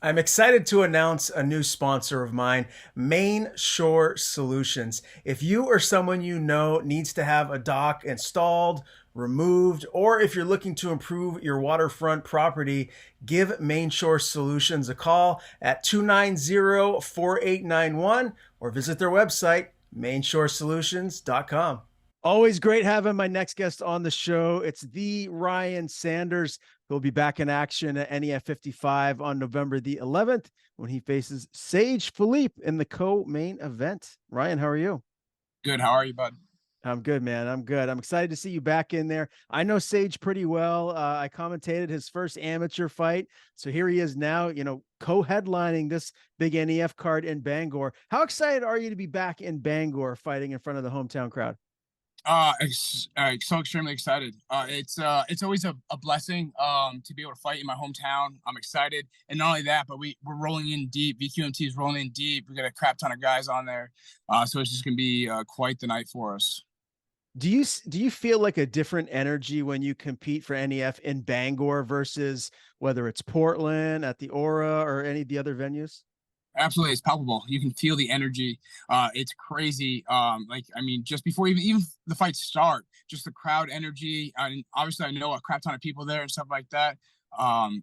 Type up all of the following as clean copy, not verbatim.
I'm excited to announce a new sponsor of mine, Main Shore Solutions. If you or someone you know needs to have a dock installed, removed, or if you're looking to improve your waterfront property, give Main Shore Solutions a call at 290-4891 or visit their website, mainshoresolutions.com. Always great having my next guest on the show. It's the Ryan Sanders, who'll be back in action at NEF 55 on November the 11th when he faces Sage Philippe in the co-main event. Ryan, how are you? Good. How are you, bud? I'm good, man. I'm good. I'm excited to see you back in there. I know Sage pretty well. I commentated his first amateur fight. So here he is now, co-headlining this big NEF card in Bangor. How excited are you to be back in Bangor fighting in front of the hometown crowd? So extremely excited. It's always a blessing to be able to fight in my hometown. I'm excited, and not only that, but we're rolling in deep. VQMT is rolling in deep. We got a crap ton of guys on there, so it's just gonna be quite the night for us. Do you feel like a different energy when you compete for NEF in Bangor versus whether it's Portland at the Aura or any of the other venues? Absolutely, it's palpable. You can feel the energy. It's crazy. I mean, just before even the fights start, just the crowd energy. And obviously, I know a crap ton of people there and stuff like that.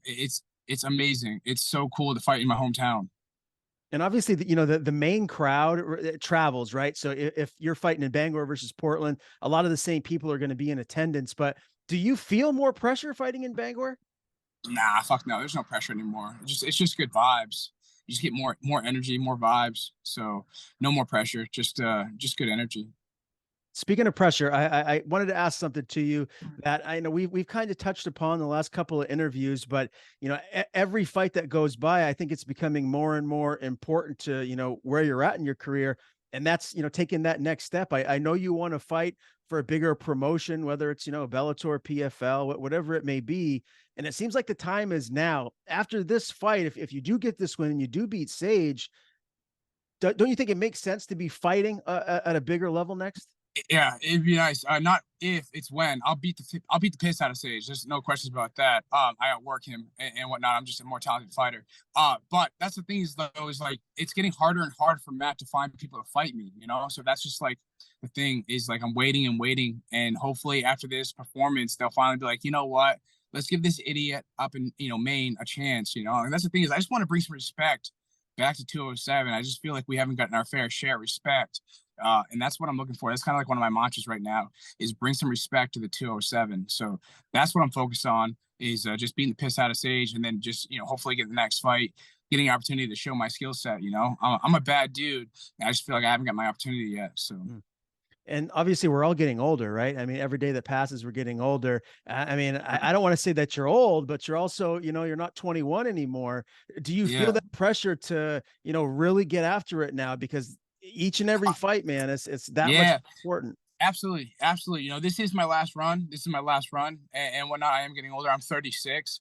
It's amazing. It's so cool to fight in my hometown. And obviously, the main crowd travels, right? So if you're fighting in Bangor versus Portland, a lot of the same people are going to be in attendance. But do you feel more pressure fighting in Bangor? Nah, fuck no. There's no pressure anymore. It's just good vibes. You just get more energy, more vibes. So no more pressure. Just good energy. Speaking of pressure, I wanted to ask something to you that I know we've kind of touched upon the last couple of interviews, but every fight that goes by, I think it's becoming more and more important to where you're at in your career, and that's taking that next step. I know you want to fight for a bigger promotion, whether it's Bellator, PFL, whatever it may be, and it seems like the time is now. After this fight, if you do get this win and you do beat Sage, don't you think it makes sense to be fighting at a bigger level next? Yeah, it'd be nice. Not if, it's when. I'll beat the piss out of Sage. There's no questions about that. I outwork him and whatnot. I'm just a more talented fighter. But that's the thing is though, is like it's getting harder and harder for Matt to find people to fight me, So that's just like the thing is like I'm waiting and waiting, and hopefully after this performance, they'll finally be like, you know what? Let's give this idiot up in Maine a chance, And that's the thing is I just want to bring some respect back to 207. I just feel like we haven't gotten our fair share of respect. And that's what I'm looking for. That's kind of like one of my mantras right now is bring some respect to the 207. So that's what I'm focused on is just beating the piss out of Sage and then just, hopefully get the next fight, getting an opportunity to show my skill set. I'm a bad dude. I just feel like I haven't got my opportunity yet. So Mm. And obviously we're all getting older, right? I mean, every day that passes, we're getting older. I mean, I don't want to say that you're old, but you're also, you're not 21 anymore. Do you feel yeah, that pressure to, really get after it now? Because each and every fight, man, it's that much yeah. important. Absolutely, absolutely. This is my last run. This is my last run, and whatnot. I am getting older. I'm 36,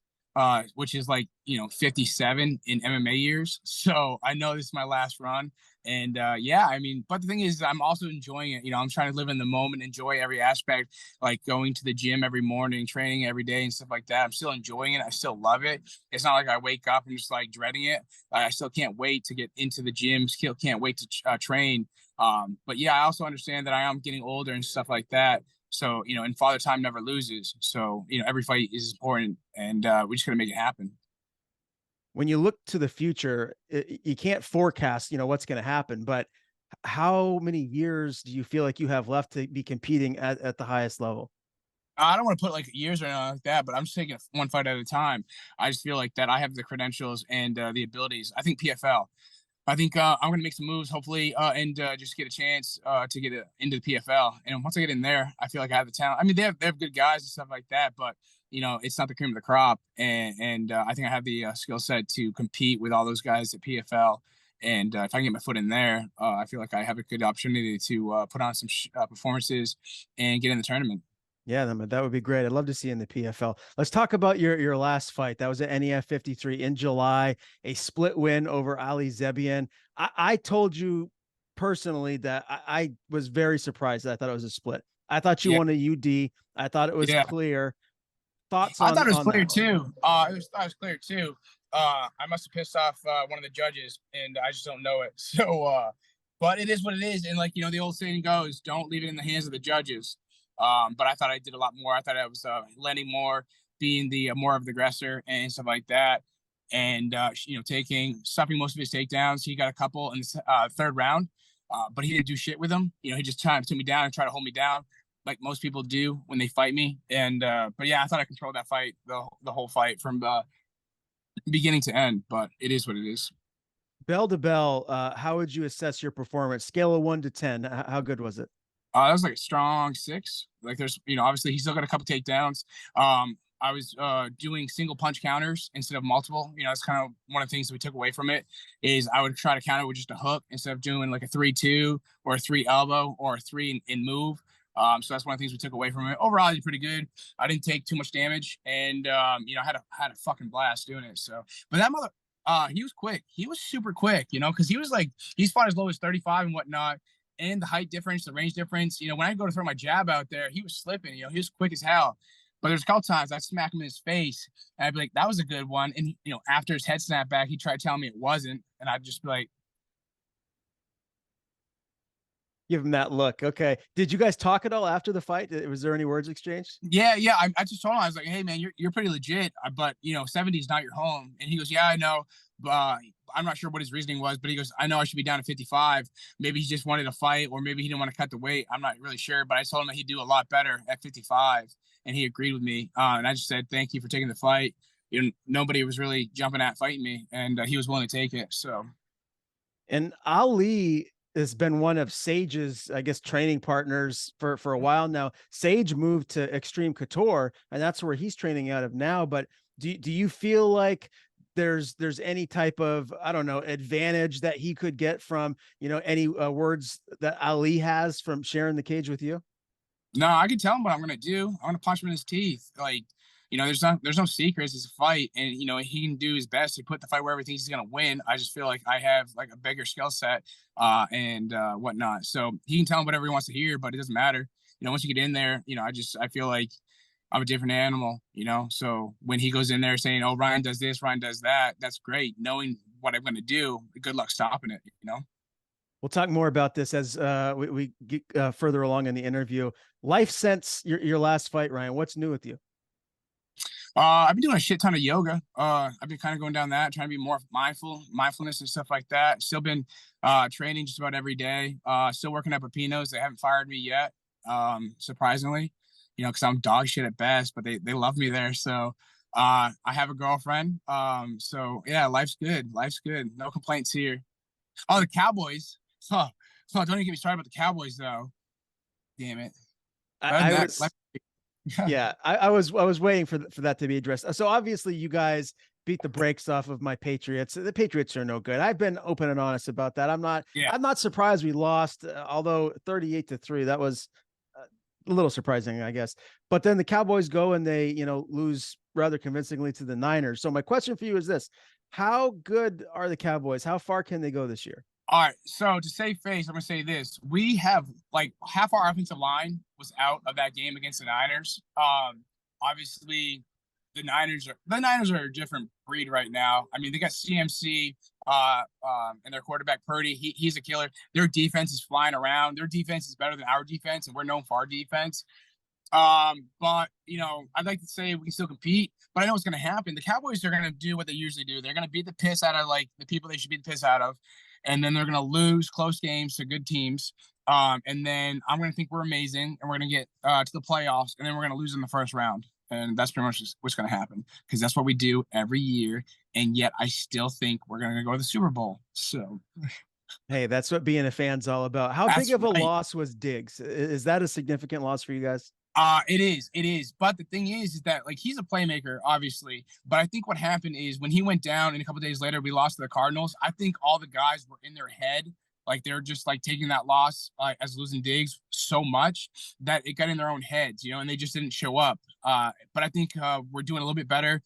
which is like 57 in MMA years. So I know this is my last run, and yeah, I mean, but the thing is, I'm also enjoying it. I'm trying to live in the moment, enjoy every aspect, like going to the gym every morning, training every day, and stuff like that. I'm still enjoying it. I still love it. It's not like I wake up and just like dreading it. I still can't wait to get into the gym. Still can't wait to train. But yeah, I also understand that I am getting older and stuff like that. So, and father time never loses. So, every fight is important and we just got to make it happen. When you look to the future, you can't forecast, what's going to happen, but how many years do you feel like you have left to be competing at the highest level? I don't want to put like years or anything like that, but I'm just taking it one fight at a time. I just feel like that I have the credentials and the abilities. I think PFL. I think I'm going to make some moves, hopefully, and just get a chance to get into the PFL. And once I get in there, I feel like I have the talent. I mean, they have good guys and stuff like that, but it's not the cream of the crop. And I think I have the skill set to compete with all those guys at PFL. And if I can get my foot in there, I feel like I have a good opportunity to put on some performances and get in the tournament. Yeah, that would be great. I'd love to see you in the PFL. Let's talk about your last fight. That was at NEF 53 in July, a split win over Ali Zebian. I told you personally that I was very surprised that I thought it was a split. I thought you Yeah, won a UD. I thought it was yeah. clear. Thoughts I on thought it was on clear that? too. I thought it was clear too. I must have pissed off one of the judges, and I just don't know it. So, but it is what it is. And like the old saying goes, don't leave it in the hands of the judges. But I thought I did a lot more. I thought I was landing more, being the more of the aggressor and stuff like that, and taking stuffing most of his takedowns. He got a couple in the third round, but he didn't do shit with them. He just tried to put me down and try to hold me down, like most people do when they fight me. And but yeah, I thought I controlled that fight, the whole fight from beginning to end. But it is what it is. Bell to bell, how would you assess your performance? Scale of 1 to 10. How good was it? That was like a strong 6. Like there's, obviously he still got a couple takedowns. I was doing single punch counters instead of multiple. It's kind of one of the things that we took away from it is I would try to counter with just a hook instead of doing like a 3-2 or a 3 elbow or a 3 in move. So that's one of the things we took away from it. Overall, I did pretty good. I didn't take too much damage, and I had a fucking blast doing it. So, but that mother, he was quick. He was super quick, because he was like he's fought as low as 35 and whatnot, and the height difference, the range difference. When I go to throw my jab out there, he was slipping. He was quick as hell. But there's a couple times I'd smack him in his face, and I'd be like, "That was a good one." And after his head snapped back, he tried telling me it wasn't, and I'd just be like, Give him that look. Okay. Did you guys talk at all after the fight? Was there any words exchanged? Yeah. I just told him, I was like, "Hey man, you're pretty legit, but 70 is not your home." And he goes, "Yeah, I know." I'm not sure what his reasoning was, but he goes, "I know I should be down at 55. Maybe he just wanted to fight, or maybe he didn't want to cut the weight. I'm not really sure." But I told him that he'd do a lot better at 55, and he agreed with me. And I just said, "Thank you for taking the fight." Nobody was really jumping at fighting me, and he was willing to take it. So. And Ali has been one of Sage's, I guess, training partners for a while now. Sage moved to Extreme Couture, and that's where he's training out of now. But do you feel like there's any type of, I don't know, advantage that he could get from any words that Ali has from sharing the cage with you? No, I can tell him what I'm gonna do. I'm gonna punch him in his teeth. Like, there's no secrets. It's a fight, and he can do his best to put the fight wherever he thinks he's gonna win. I just feel like I have like a bigger skill set, and whatnot. So he can tell him whatever he wants to hear, but it doesn't matter. Once you get in there, I feel like I'm a different animal. So when he goes in there saying, "Oh, Ryan does this, Ryan does that," that's great. Knowing what I'm gonna do, good luck stopping it. We'll talk more about this as we get further along in the interview. Life since your last fight, Ryan. What's new with you? I've been doing a shit ton of yoga. I've been kind of going down that, trying to be more mindfulness and stuff like that. Still been training just about every day. Still working at Pepinos. They haven't fired me yet, surprisingly, because I'm dog shit at best, but they love me there. So I have a girlfriend. So yeah, life's good. Life's good. No complaints here. Oh, the Cowboys. Oh, don't even get me started about the Cowboys, though. Damn it. I was, yeah, I was waiting for that to be addressed. So obviously, you guys beat the brakes off of my Patriots. The Patriots are no good. I've been open and honest about that. I'm not surprised we lost, although 38-3, that was a little surprising, I guess. But then the Cowboys go and they, lose rather convincingly to the Niners. So my question for you is this: how good are the Cowboys? How far can they go this year? All right, so to save face, I'm gonna say this: we have like half our offensive line was out of that game against the Niners. Obviously, the Niners are a different breed right now. I mean, they got CMC, and their quarterback Purdy. He's a killer. Their defense is flying around. Their defense is better than our defense, and we're known for our defense. But I'd like to say we can still compete, but I know what's going to happen. The Cowboys are going to do what they usually do. They're going to beat the piss out of like the people they should beat the piss out of, and then they're going to lose close games to good teams. And then I'm going to think we're amazing, and we're going to get to the playoffs, and then we're going to lose in the first round, and that's pretty much what's going to happen because that's what we do every year. And yet, I still think we're going to go to the Super Bowl. So. Hey, that's what being a fan's all about. How big of a loss was Diggs? Is that a significant loss for you guys? It is. But the thing is that like he's a playmaker, obviously. But I think what happened is when he went down and a couple days later we lost to the Cardinals, I think all the guys were in their head. Like they're just like taking that loss as losing Diggs so much that it got in their own heads, and they just didn't show up. But I think we're doing a little bit better.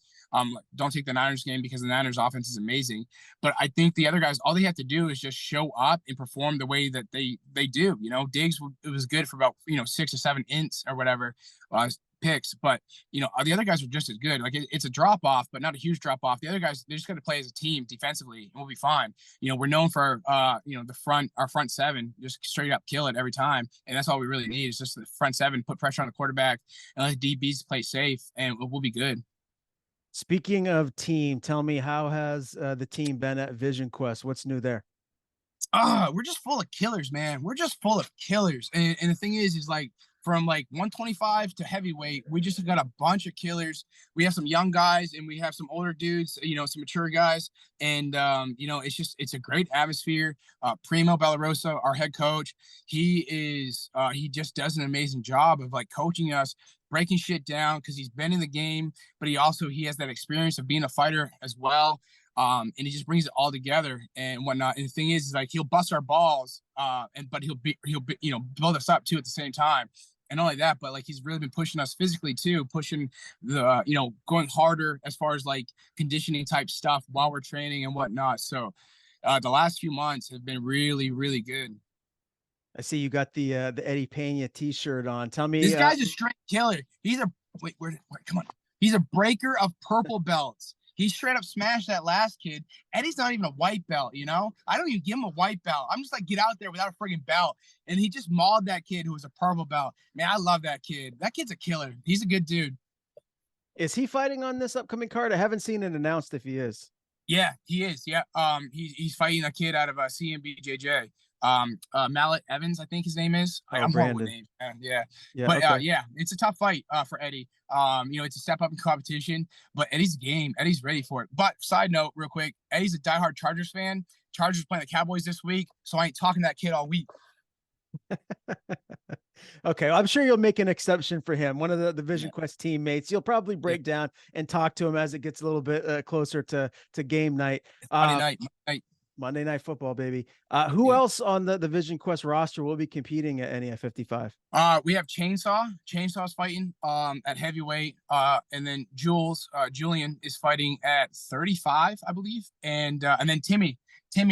Don't take the Niners game because the Niners offense is amazing. But I think the other guys, all they have to do is just show up and perform the way that they do. Diggs, it was good for about 6 or 7 ints or whatever. picks, but the other guys are just as good. Like it's a drop off, but not a huge drop off. The other guys, they're just going to play as a team defensively, and we'll be fine. We're known for our front seven, just straight up kill it every time, and that's all we really need is just the front seven, put pressure on the quarterback, and let the DBs play safe, and we'll be good. Speaking of team, tell me, how has the team been at Vision Quest? What's new there? We're just full of killers, man. We're just full of killers. And the thing is like from like 125 to heavyweight, we just got a bunch of killers. We have some young guys and we have some older dudes, some mature guys. And it's a great atmosphere. Primo Bellarosa, our head coach, he just does an amazing job of like coaching us, breaking shit down because he's been in the game, but he has that experience of being a fighter as well. And he just brings it all together and whatnot. And the thing is like he'll bust our balls, but he'll build us up too at the same time. And not only that, but like he's really been pushing us physically too, pushing going harder as far as like conditioning type stuff while we're training and whatnot. So the last few months have been really, really good. I see you got the Eddie Pena T-shirt on. Tell me, This guy's a straight killer. Come on. He's a breaker of purple belts. He straight up smashed that last kid. Eddie's not even a white belt, I don't even give him a white belt. I'm just like, get out there without a friggin' belt. And he just mauled that kid who was a purple belt. Man, I love that kid. That kid's a killer. He's a good dude. is he fighting on this upcoming card? I haven't seen it announced if he is. Yeah, he is. Yeah. He's fighting a kid out of CMBJJ. Mallet Evans, I think his name is. I'm horrible with names, man. Yeah. But okay. yeah, it's a tough fight for Eddie. It's a step up in competition, but Eddie's game. Eddie's ready for it. But side note, real quick, Eddie's a diehard Chargers fan. Chargers playing the Cowboys this week, so I ain't talking to that kid all week. Okay, well, I'm sure you'll make an exception for him. One of the Vision Quest teammates. You'll probably break down and talk to him as it gets a little bit closer to game night. Monday night football, baby. Who else on the Vision Quest roster will be competing at NEF 55? We have Chainsaw. Chansaw's fighting at heavyweight. And then Julian is fighting at 35, I believe. And then Timmy,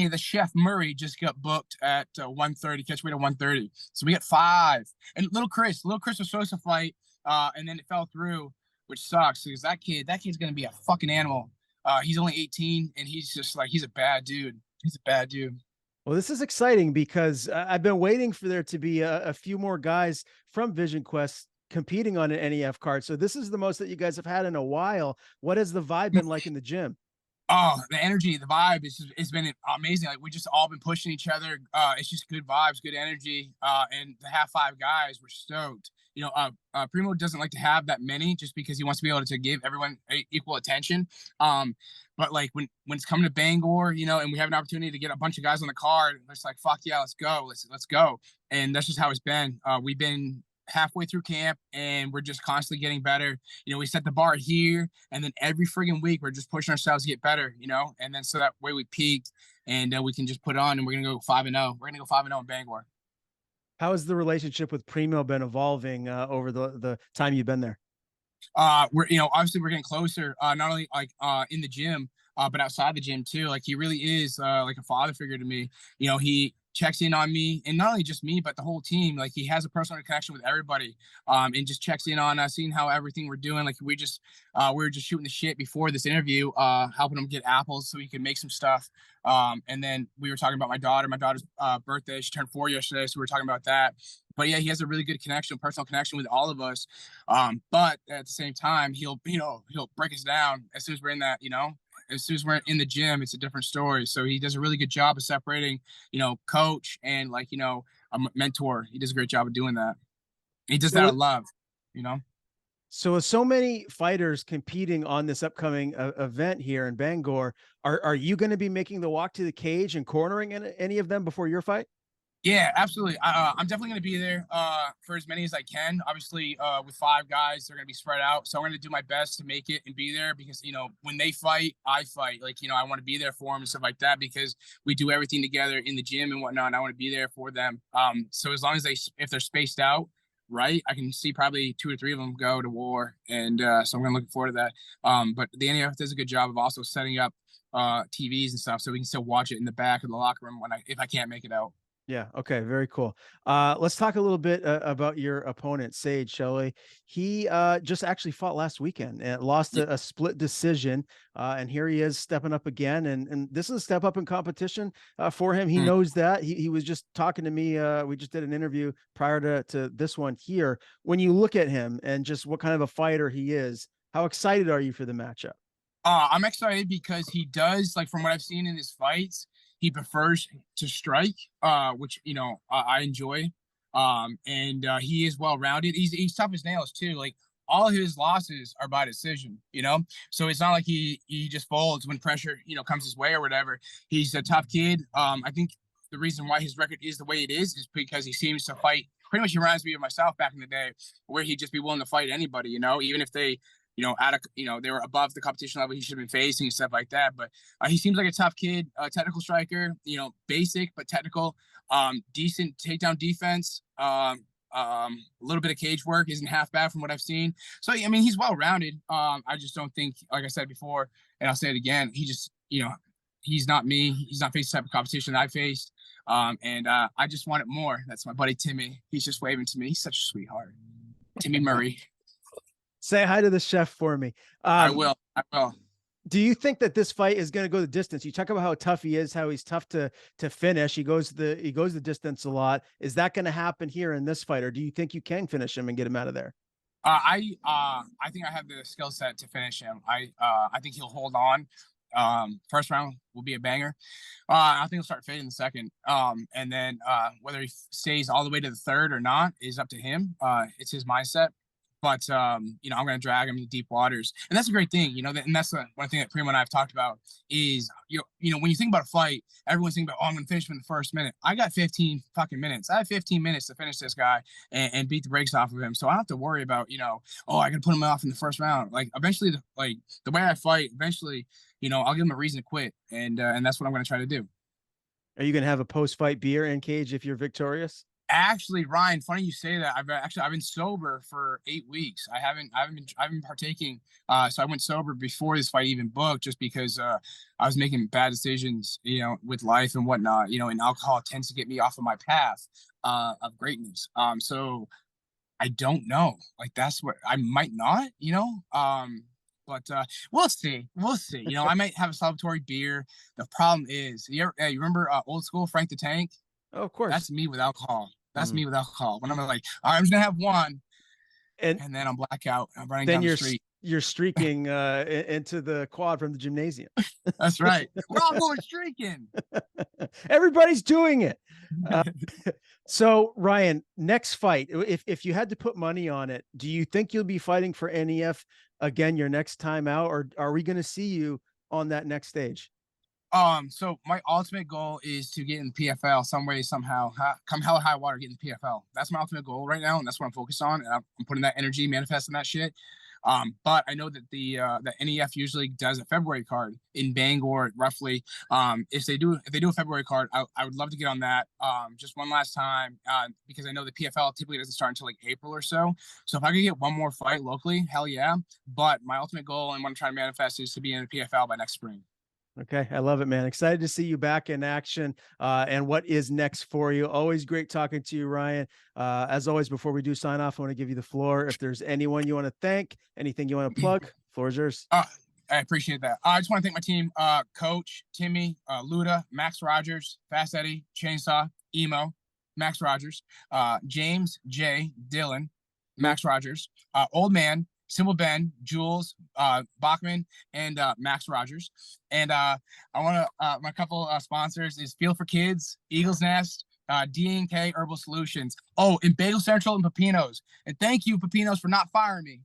the chef Murray, just got booked at 130, catch weight at 130. So we got 5. And little Chris was supposed to fight, and then it fell through, which sucks because that kid's gonna be a fucking animal. He's only 18 and he's just like, he's a bad dude. He's a bad dude. Well, this is exciting because I've been waiting for there to be a few more guys from Vision Quest competing on an NEF card. So this is the most that you guys have had in a while. What has the vibe been like in the gym? Oh, the energy, the vibe it's been amazing. Like we just all been pushing each other. It's just good vibes, good energy. And to have 5 guys, we're stoked. Primo doesn't like to have that many just because he wants to be able to give everyone equal attention. But like when it's coming to Bangor, and we have an opportunity to get a bunch of guys on the card, it's like, fuck yeah, let's go. Let's go. And that's just how it's been. We've been halfway through camp and we're just constantly getting better. We set the bar here and then every friggin' week we're just pushing ourselves to get better, and then so that way we peaked and we can just put on and we're going to go 5-0. We're going to go 5-0 in Bangor. How has the relationship with Primo been evolving over the time you've been there? We're obviously we're getting closer, not only like in the gym, but outside the gym too. Like he really is like a father figure to me. He checks in on me, and not only just me, but the whole team. Like he has a personal connection with everybody, and just checks in on us, seeing how everything we're doing. Like we were just shooting the shit before this interview, helping him get apples so he could make some stuff. And then we were talking about my daughter's birthday. She turned 4 yesterday, so we were talking about that. But yeah, he has a really good connection, personal connection with all of us. But at the same time, he'll break us down as soon as we're in that, as soon as we're in the gym, it's a different story. So he does a really good job of separating, coach and like, a mentor. He does a great job of doing that. He does that out of love, So with so many fighters competing on this upcoming event here in Bangor, are you going to be making the walk to the cage and cornering any of them before your fight? Yeah, absolutely. I'm definitely going to be there for as many as I can. Obviously, with 5 guys, they're going to be spread out. So I'm going to do my best to make it and be there because, when they fight, I fight. Like, I want to be there for them and stuff like that because we do everything together in the gym and whatnot. And I want to be there for them. So as long as if they're spaced out, right, I can see probably 2 or 3 of them go to war. And so I'm going to look forward to that. But the NEF does a good job of also setting up TVs and stuff so we can still watch it in the back of the locker room if I can't make it out. Yeah. Okay. Very cool. Let's talk a little bit about your opponent, Sage, shall we? He just actually fought last weekend and lost Yeah. a split decision. And here he is stepping up again. And this is a step up in competition for him. He Mm. knows that. He was just talking to me. We just did an interview prior to this one here. When you look at him and just what kind of a fighter he is, how excited are you for the matchup? I'm excited because he does, like, from what I've seen in his fights, he prefers to strike, which I enjoy. And he is well rounded. He's tough as nails too. Like, all his losses are by decision, So it's not like he just folds when pressure comes his way or whatever. He's a tough kid. I think the reason why his record is the way it is because he seems to fight. Pretty much, he reminds me of myself back in the day, where he'd just be willing to fight anybody, even if they they were above the competition level he should have been facing and stuff like that. But he seems like a tough kid, technical striker, basic but technical, decent takedown defense, a little bit of cage work, isn't half bad from what I've seen. So, I mean, he's well rounded. I just don't think, like I said before, and I'll say it again, he just, he's not me. He's not facing the type of competition I faced. And I just want it more. That's my buddy Timmy. He's just waving to me. He's such a sweetheart. Timmy Murray. Say hi to the chef for me. I will. I will. Do you think that this fight is going to go the distance? You talk about how tough he is, how he's tough to finish. He goes the distance a lot. Is that going to happen here in this fight, or do you think you can finish him and get him out of there? I think I have the skill set to finish him. I think he'll hold on. First round will be a banger. I think he'll start fading the second. And then whether he stays all the way to the third or not is up to him. It's his mindset. But I'm going to drag him into deep waters, and that's a great thing, and that's the one thing that Primo and I have talked about is, when you think about a fight, everyone's thinking about, oh, I'm going to finish him in the first minute. I got 15 fucking minutes. I have 15 minutes to finish this guy and beat the brakes off of him. So I don't have to worry about, oh, I got to put him off in the first round. Like, eventually, the way I fight, eventually, I'll give him a reason to quit, and that's what I'm going to try to do. Are you going to have a post-fight beer in cage if you're victorious? Actually, Ryan, funny you say that. I've been sober for 8 weeks. I haven't been partaking. So I went sober before this fight even booked, just because I was making bad decisions, with life and whatnot. And alcohol tends to get me off of my path of greatness. So I don't know. Like, that's what I might not. But we'll see. We'll see. I might have a celebratory beer. The problem is, you remember old school Frank the Tank? Oh, of course. That's me with alcohol. That's me with alcohol. When I'm like, all right, I'm just gonna have one, and then I'm blackout. I'm running then down the street. You're streaking into the quad from the gymnasium. That's right. We're all going streaking. Everybody's doing it. So Ryan, next fight, if you had to put money on it, do you think you'll be fighting for NEF again your next time out, or are we going to see you on that next stage? So my ultimate goal is to get in PFL some way, somehow, come hell or high water, get in PFL. That's my ultimate goal right now, and that's what I'm focused on. And I'm putting that energy, manifesting that shit. But I know that the NEF usually does a February card in Bangor, roughly. If they do a February card, I would love to get on that. Just one last time, because I know the PFL typically doesn't start until like April or so. So if I could get one more fight locally, hell yeah. But my ultimate goal and what I'm trying to manifest is to be in the PFL by next spring. Okay. I love it, man. Excited to see you back in action and what is next for you. Always great talking to you, Ryan. As always, before we do sign off, I want to give you the floor. If there's anyone you want to thank, anything you want to plug, floor is yours. I appreciate that. I just want to thank my team, Coach, Timmy, Luda, Max Rogers, Fast Eddie, Chainsaw, Emo, Max Rogers, James, Jay, Dylan, Max Rogers, Old Man, Simple Ben, Jules, Bachman, and Max Rogers. And I want to, my couple sponsors is Feel for Kids, Eagles Nest, D&K Herbal Solutions. Oh, and Bagel Central and Pepinos. And thank you, Pepinos, for not firing me.